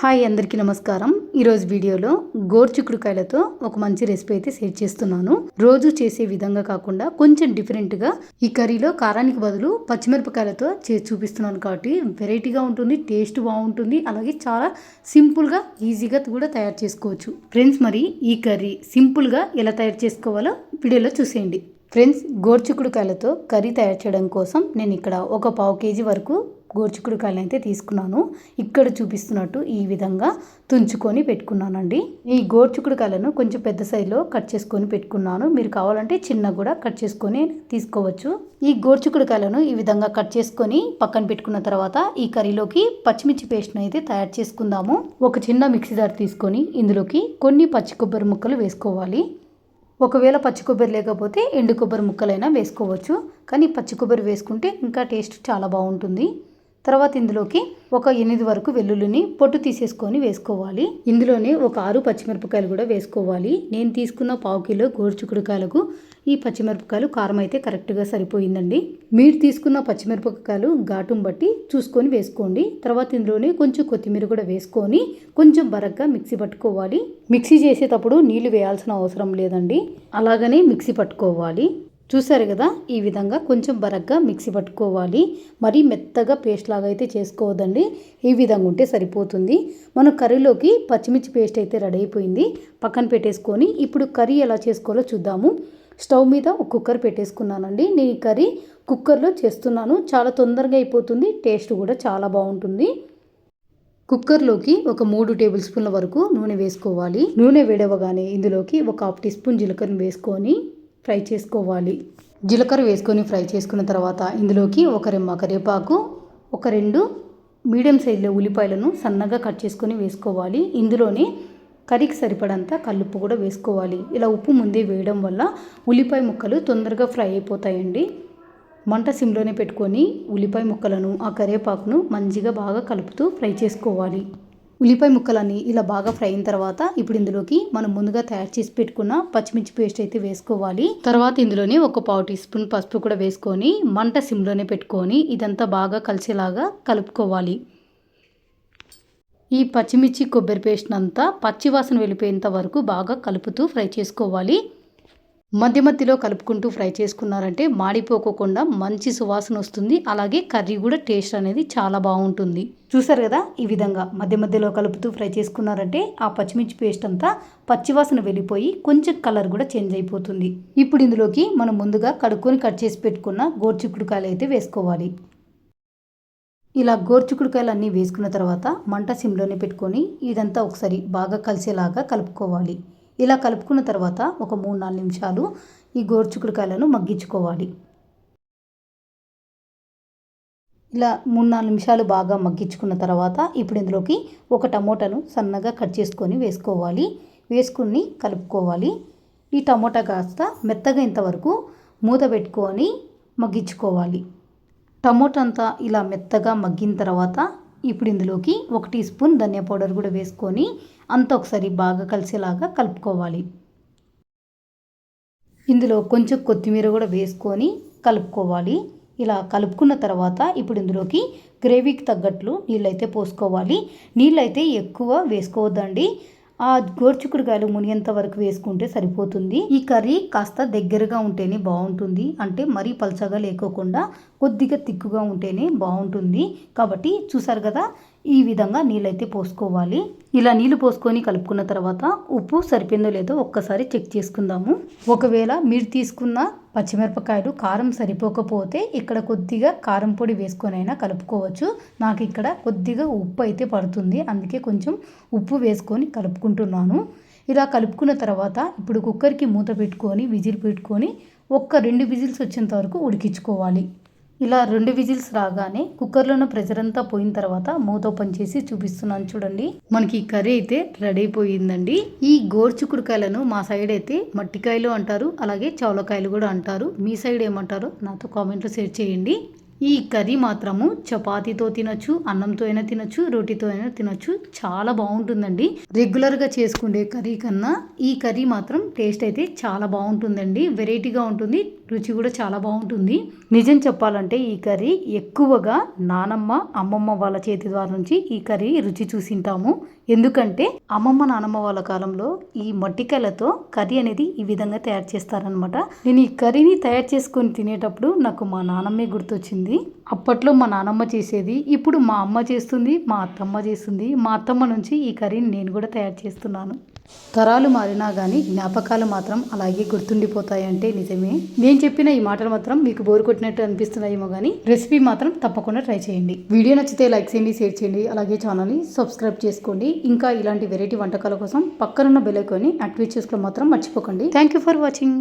Hi అందరికీ నమస్కారం. ఈరోజు వీడియోలో గోరుచిక్కుడుకాయలతో ఒక మంచి రెసిపీ అయితే షేర్ చేస్తున్నాను. రోజు చేసే విధంగా కాకుండా కొంచెం డిఫరెంట్గా ఈ కర్రీలో కారానికి బదులు పచ్చిమిరపకాయలతో చేసి చూపిస్తున్నాను కాబట్టి వెరైటీగా ఉంటుంది, టేస్ట్ బాగుంటుంది, అలాగే చాలా సింపుల్గా ఈజీగా కూడా తయారు చేసుకోవచ్చు. ఫ్రెండ్స్, మరి ఈ కర్రీ సింపుల్గా ఎలా తయారు చేసుకోవాలో వీడియోలో చూసేయండి. ఫ్రెండ్స్, గోరుచిక్కుడుకాయలతో కర్రీ తయారు చేయడం కోసం నేను ఇక్కడ ఒక 1/2 kg వరకు గోరుచిక్కుడుకాయలు అయితే తీసుకున్నాను. ఇక్కడ చూపిస్తున్నట్టు ఈ విధంగా తుంచుకొని పెట్టుకున్నానండి. ఈ గోరుచిక్కుడుకాయలను కొంచెం పెద్ద సైజులో కట్ చేసుకొని పెట్టుకున్నాను. మీరు కావాలంటే చిన్న కూడా కట్ చేసుకొని తీసుకోవచ్చు. ఈ గోరుచిక్కుడుకాయలను ఈ విధంగా కట్ చేసుకొని పక్కన పెట్టుకున్న తర్వాత ఈ కర్రీలోకి పచ్చిమిర్చి పేస్ట్ని అయితే తయారు చేసుకుందాము. ఒక చిన్న మిక్సీ జార్ తీసుకొని ఇందులోకి కొన్ని పచ్చి కొబ్బరి ముక్కలు వేసుకోవాలి. ఒకవేళ పచ్చి కొబ్బరి లేకపోతే ఎండు కొబ్బరి ముక్కలైనా వేసుకోవచ్చు, కానీ పచ్చి కొబ్బరి వేసుకుంటే ఇంకా టేస్ట్ చాలా బాగుంటుంది. తర్వాత ఇందులోకి ఒక 8 వరకు వెల్లుల్లిని పొట్టు తీసేసుకొని వేసుకోవాలి. ఇందులోనే ఒక 6 పచ్చిమిరపకాయలు కూడా వేసుకోవాలి. నేను తీసుకున్న 1/2 కిలో గోరుచిక్కుడుకాయలకు ఈ పచ్చిమిరపకాయలు కారం అయితే కరెక్ట్గా సరిపోయిందండి. మీరు తీసుకున్న పచ్చిమిరపకాయలు ఘాటును బట్టి చూసుకొని వేసుకోండి. తర్వాత ఇందులోనే కొంచెం కొత్తిమీర కూడా వేసుకొని కొంచెం బరగ్గా మిక్సీ పట్టుకోవాలి. మిక్సీ చేసేటప్పుడు నీళ్లు వేయాల్సిన అవసరం లేదండి, అలాగనే మిక్సీ పట్టుకోవాలి. చూసారు కదా, ఈ విధంగా కొంచెం బరగ్గా మిక్సీ పట్టుకోవాలి. మరీ మెత్తగా పేస్ట్ లాగా అయితే చేసుకోవద్దండి, ఈ విధంగా ఉంటే సరిపోతుంది. మన కర్రీలోకి పచ్చిమిర్చి పేస్ట్ అయితే రెడీ అయిపోయింది. పక్కన పెట్టేసుకొని ఇప్పుడు కర్రీ ఎలా చేసుకోవాలో చూద్దాము. స్టవ్ మీద ఒక కుక్కర్ పెట్టేసుకున్నానండి. నేను ఈ కర్రీ కుక్కర్లో చేస్తున్నాను. చాలా తొందరగా అయిపోతుంది, టేస్ట్ కూడా చాలా బాగుంటుంది. కుక్కర్లోకి ఒక 3 టేబుల్ స్పూన్ల వరకు నూనె వేసుకోవాలి. నూనె వేడవగానే ఇందులోకి ఒక 1/2 టీ స్పూన్ జీలకర్రను వేసుకొని ఫ్రై చేసుకోవాలి. జీలకర్ర వేసుకొని ఫ్రై చేసుకున్న తర్వాత ఇందులోకి ఒక రెమ్మ కరివేపాకు, ఒక 2 మీడియం సైజులో ఉల్లిపాయలను సన్నగా కట్ చేసుకొని వేసుకోవాలి. ఇందులోనే కర్రీకి సరిపడంత కల్లుప్పు కూడా వేసుకోవాలి. ఇలా ఉప్పు ముందే వేయడం వల్ల ఉల్లిపాయ ముక్కలు తొందరగా ఫ్రై అయిపోతాయండి. మంట సిమ్లోనే పెట్టుకొని ఉల్లిపాయ ముక్కలను ఆ కరివేపాకును మంచిగా బాగా కలుపుతూ ఫ్రై చేసుకోవాలి. ఉల్లిపాయ ముక్కలన్నీ ఇలా బాగా ఫ్రై అయిన తర్వాత ఇప్పుడు ఇందులోకి మనం ముందుగా తయారు చేసి పెట్టుకున్న పచ్చిమిర్చి పేస్ట్ అయితే వేసుకోవాలి. తర్వాత ఇందులోనే ఒక 1/2 టీ స్పూన్ పసుపు కూడా వేసుకొని మంట సిమ్లోనే పెట్టుకొని ఇదంతా బాగా కలిసేలాగా కలుపుకోవాలి. ఈ పచ్చిమిర్చి కొబ్బరి పేస్ట్ అంతా పచ్చివాసన వెళ్ళిపోయేంత వరకు బాగా కలుపుతూ ఫ్రై చేసుకోవాలి. మధ్య మధ్యలో కలుపుకుంటూ ఫ్రై చేసుకున్నారంటే మాడిపోకుండా మంచి సువాసన వస్తుంది. అలాగే కర్రీ కూడా టేస్ట్ అనేది చాలా బాగుంటుంది. చూసారు కదా, ఈ విధంగా మధ్య మధ్యలో కలుపుతూ ఫ్రై చేసుకున్నారంటే ఆ పచ్చిమిర్చి పేస్ట్ అంతా పచ్చివాసన వెళ్ళిపోయి కొంచెం కలర్ కూడా చేంజ్ అయిపోతుంది. ఇప్పుడు ఇందులోకి మనం ముందుగా కడుక్కొని కట్ చేసి పెట్టుకున్న గోరుచిక్కుడుకాయలు అయితే వేసుకోవాలి. ఇలా గోరుచిక్కుడుకాయలు అన్నీ వేసుకున్న తర్వాత మంట సిమ్లోనే పెట్టుకొని ఇదంతా ఒకసారి బాగా కలిసేలాగా కలుపుకోవాలి. ఇలా కలుపుకున్న తర్వాత ఒక 3-4 నిమిషాలు ఈ గోరుచిక్కుడుకాయలను మగ్గించుకోవాలి. ఇలా 3-4 నిమిషాలు బాగా మగ్గించుకున్న తర్వాత ఇప్పుడు ఇందులోకి ఒక టమోటాను సన్నగా కట్ చేసుకొని వేసుకోవాలి. వేసుకుని కలుపుకోవాలి. ఈ టమోటా కాస్త మెత్తగా ఇంతవరకు మూత పెట్టుకొని మగ్గించుకోవాలి. టమోటా అంతా ఇలా మెత్తగా మగ్గిన తర్వాత ఇప్పుడు ఇందులోకి 1 టీ స్పూన్ ధనియా పౌడర్ కూడా వేసుకొని అంతా ఒకసారి బాగా కలిసేలాగా కలుపుకోవాలి. ఇందులో కొంచెం కొత్తిమీర కూడా వేసుకొని కలుపుకోవాలి. ఇలా కలుపుకున్న తర్వాత ఇప్పుడు ఇందులోకి గ్రేవీకి తగ్గట్లు నీళ్ళైతే పోసుకోవాలి. నీళ్ళైతే ఎక్కువ వేసుకోవద్దండి, ఆ గోరుచిక్కుడుకాయలు మునిగేంత వరకు వేసుకుంటే సరిపోతుంది. ఈ కర్రీ కాస్త దగ్గరగా ఉంటేనే బాగుంటుంది, అంటే మరీ పలచగా లేకోకుండా కొద్దిగా తిక్కుగా ఉంటేనే బాగుంటుంది. కాబట్టి చూసారు కదా, ఈ విధంగా నీళ్ళైతే పోసుకోవాలి. ఇలా నీళ్ళు పోసుకొని కలుపుకున్న తర్వాత ఉప్పు సరిపోయిందో లేదో ఒక్కసారి చెక్ చేసుకుందాము. ఒకవేళ మీరు తీసుకున్న పచ్చిమిరపకాయలు కారం సరిపోకపోతే ఇక్కడ కొద్దిగా కారం పొడి వేసుకొని అయినా కలుపుకోవచ్చు. నాకు ఇక్కడ కొద్దిగా ఉప్పు అయితే పడుతుంది, అందుకే కొంచెం ఉప్పు వేసుకొని కలుపుకుంటున్నాను. ఇలా కలుపుకున్న తర్వాత ఇప్పుడు కుక్కర్కి మూత పెట్టుకొని విజిల్ పెట్టుకొని 2 విజిల్స్ వచ్చేంత వరకు ఉడికించుకోవాలి. ఇలా 2 విజిల్స్ రాగానే కుక్కర్లోని ప్రెషర్ అంతా పోయిన తర్వాత మూత ఓపెన్ చేసి చూపిస్తున్నాను చూడండి. మనకి ఈ కర్రీ అయితే రెడీ అయిపోయిందండి. ఈ గోరుచిక్కుడుకాయలను మా సైడ్ అయితే మట్టికాయలు అంటారు, అలాగే చౌలకాయలు కూడా అంటారు. మీ సైడ్ ఏమంటారో నాతో కామెంట్లో షేర్ చేయండి. ఈ కర్రీ మాత్రము చపాతీతో తినొచ్చు, అన్నంతో అయినా తినొచ్చు, రోటీతో అయినా తినొచ్చు. చాలా బాగుంటుందండి. రెగ్యులర్గా చేసుకునే కర్రీ కన్నా ఈ కర్రీ మాత్రం టేస్ట్ అయితే చాలా బాగుంటుందండి. వెరైటీగా ఉంటుంది, రుచి కూడా చాలా బాగుంటుంది. నిజం చెప్పాలంటే ఈ కర్రీ ఎక్కువగా నానమ్మ అమ్మమ్మ వాళ్ళ చేతి ద్వారా నుంచి ఈ కర్రీ రుచి చూసింటాము. ఎందుకంటే అమ్మమ్మ నానమ్మ వాళ్ళ కాలంలో ఈ మట్టికాయలతో కర్రీ అనేది ఈ విధంగా తయారు చేస్తారనమాట. నేను ఈ కర్రీని తయారు చేసుకొని తినేటప్పుడు నాకు మా నానమ్మే గుర్తొచ్చింది. అప్పట్లో మా నానమ్మ చేసేది, ఇప్పుడు మా అమ్మ చేస్తుంది, మా అత్తమ్మ చేస్తుంది. మా అత్తమ్మ నుంచి ఈ కర్రీని నేను కూడా తయారు చేస్తున్నాను. తరాలు మారినా కానీ జ్ఞాపకాలు మాత్రం అలాగే గుర్తుండిపోతాయంటే నిజమే. నేను చెప్పిన ఈ మాటలు మాత్రం మీకు బోర్ కొట్టినట్టు అనిపిస్తున్నాయేమో కానీ రెసిపీ మాత్రం తప్పకుండా ట్రై చేయండి. వీడియో నచ్చితే లైక్ చేయండి, షేర్ చేయండి, అలాగే ఛానల్ని సబ్స్క్రైబ్ చేసుకోండి. ఇంకా ఇలాంటి వెరైటీ వంటకాల కోసం పక్కనున్న బెల్ ఐకాన్ని యాక్టివేట్ చేసుకోవడం మాత్రం మర్చిపోకండి. Thank you for watching.